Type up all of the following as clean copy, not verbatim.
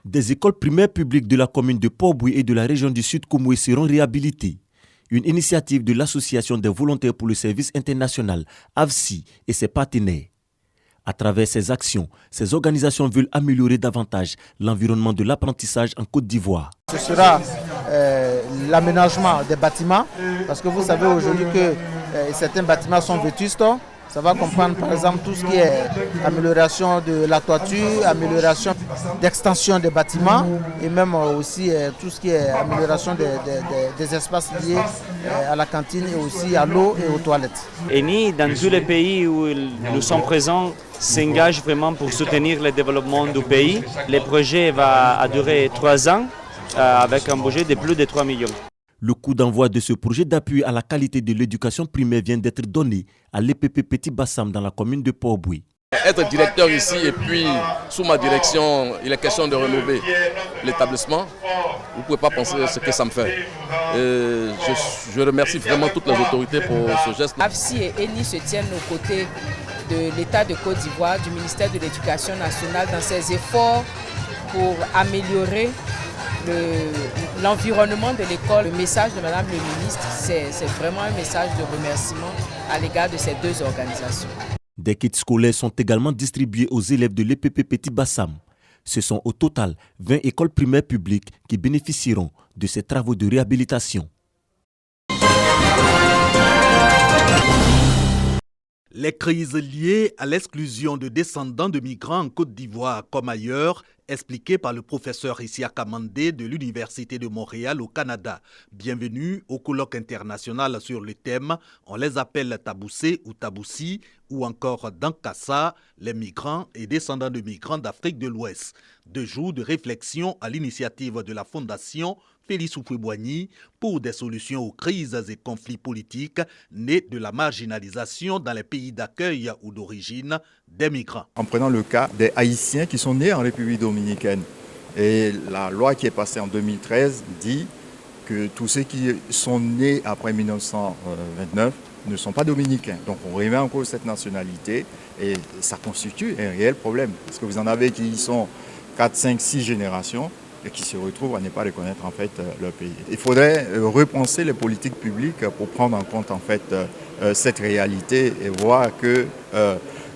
Des écoles primaires publiques de la commune de Port-Bouilly et de la région du Sud Comoé seront réhabilitées. Une initiative de l'Association des volontaires pour le service international, AVSI, et ses partenaires. À travers ces actions, ces organisations veulent améliorer davantage l'environnement de l'apprentissage en Côte d'Ivoire. Ce sera l'aménagement des bâtiments, parce que vous savez aujourd'hui que certains bâtiments sont vétustes. Ça va comprendre par exemple tout ce qui est amélioration de la toiture, amélioration d'extension des bâtiments et même aussi tout ce qui est amélioration des espaces liés à la cantine et aussi à l'eau et aux toilettes. ENI, dans tous les pays où nous sommes présents, s'engage vraiment pour soutenir le développement du pays. Le projet va durer 3 ans avec un budget de plus de 3 millions. Le coup d'envoi de ce projet d'appui à la qualité de l'éducation primaire vient d'être donné à l'EPP Petit Bassam dans la commune de Port-Bouilly. Être directeur ici et puis sous ma direction, il est question de rénover l'établissement. Vous ne pouvez pas penser ce que ça me fait. Je remercie vraiment toutes les autorités pour ce geste. AVSI et ENI se tiennent aux côtés de l'État de Côte d'Ivoire, du ministère de l'Éducation nationale dans ses efforts pour améliorer l'environnement de l'école. Le message de Madame le ministre, c'est vraiment un message de remerciement à l'égard de ces deux organisations. Des kits scolaires sont également distribués aux élèves de l'EPP Petit Bassam. Ce sont au total 20 écoles primaires publiques qui bénéficieront de ces travaux de réhabilitation. Les crises liées à l'exclusion de descendants de migrants en Côte d'Ivoire comme ailleurs, expliquées par le professeur Isiaka Mandé de l'Université de Montréal au Canada. Bienvenue au colloque international sur le thème « On les appelle Taboussé ou Taboussi » ou encore Dankassa, les migrants et descendants de migrants d'Afrique de l'Ouest. 2 jours de réflexion à l'initiative de la Fondation Félix Houphouët-Boigny pour des solutions aux crises et conflits politiques nés de la marginalisation dans les pays d'accueil ou d'origine des migrants. En prenant le cas des Haïtiens qui sont nés en République dominicaine. Et la loi qui est passée en 2013 dit que tous ceux qui sont nés après 1929 ne sont pas dominicains. Donc on remet en cause cette nationalité et ça constitue un réel problème. Parce que vous en avez qui sont 4, 5, 6 générations et qui se retrouvent à ne pas reconnaître en fait leur pays. Il faudrait repenser les politiques publiques pour prendre en compte en fait cette réalité et voir que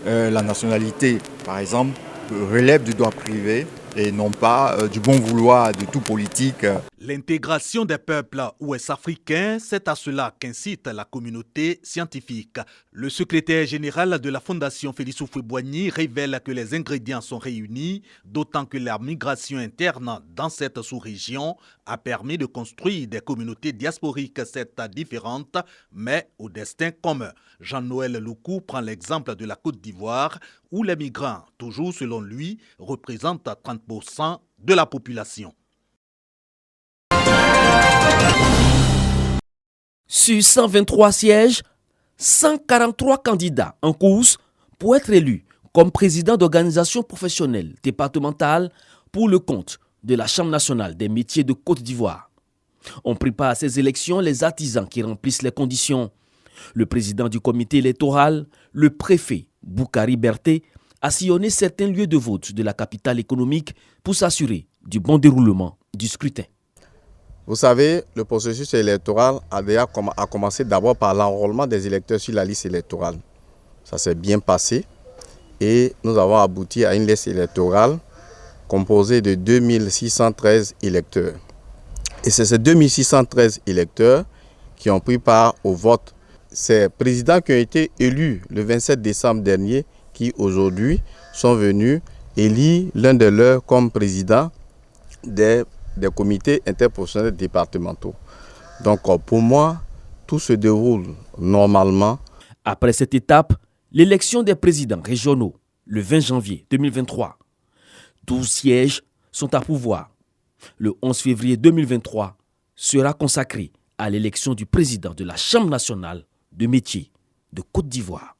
la nationalité, par exemple, relève du droit privé et non pas du bon vouloir de tout politique. L'intégration des peuples ouest-africains, c'est à cela qu'incite la communauté scientifique. Le secrétaire général de la Fondation Félix Houphouët-Boigny révèle que les ingrédients sont réunis, d'autant que la migration interne dans cette sous-région a permis de construire des communautés diasporiques certes différentes, mais au destin commun. Jean-Noël Loukou prend l'exemple de la Côte d'Ivoire, où les migrants, toujours selon lui, représentent 30% de la population. Sur 123 sièges, 143 candidats en course pour être élus comme président d'organisation professionnelle départementale pour le compte de la Chambre nationale des métiers de Côte d'Ivoire. On prépare à ces élections les artisans qui remplissent les conditions. Le président du comité électoral, le préfet Boukari Berté, a sillonné certains lieux de vote de la capitale économique pour s'assurer du bon déroulement du scrutin. Vous savez, le processus électoral a commencé d'abord par l'enrôlement des électeurs sur la liste électorale. Ça s'est bien passé et nous avons abouti à une liste électorale composée de 2613 électeurs. Et c'est ces 2613 électeurs qui ont pris part au vote. Ces présidents qui ont été élus le 27 décembre dernier qui aujourd'hui sont venus élire l'un de leurs comme président des comités interprofessionnels départementaux. Donc pour moi, tout se déroule normalement. Après cette étape, l'élection des présidents régionaux, le 20 janvier 2023. 12 sièges sont à pourvoir. Le 11 février 2023 sera consacré à l'élection du président de la Chambre nationale de métiers de Côte d'Ivoire.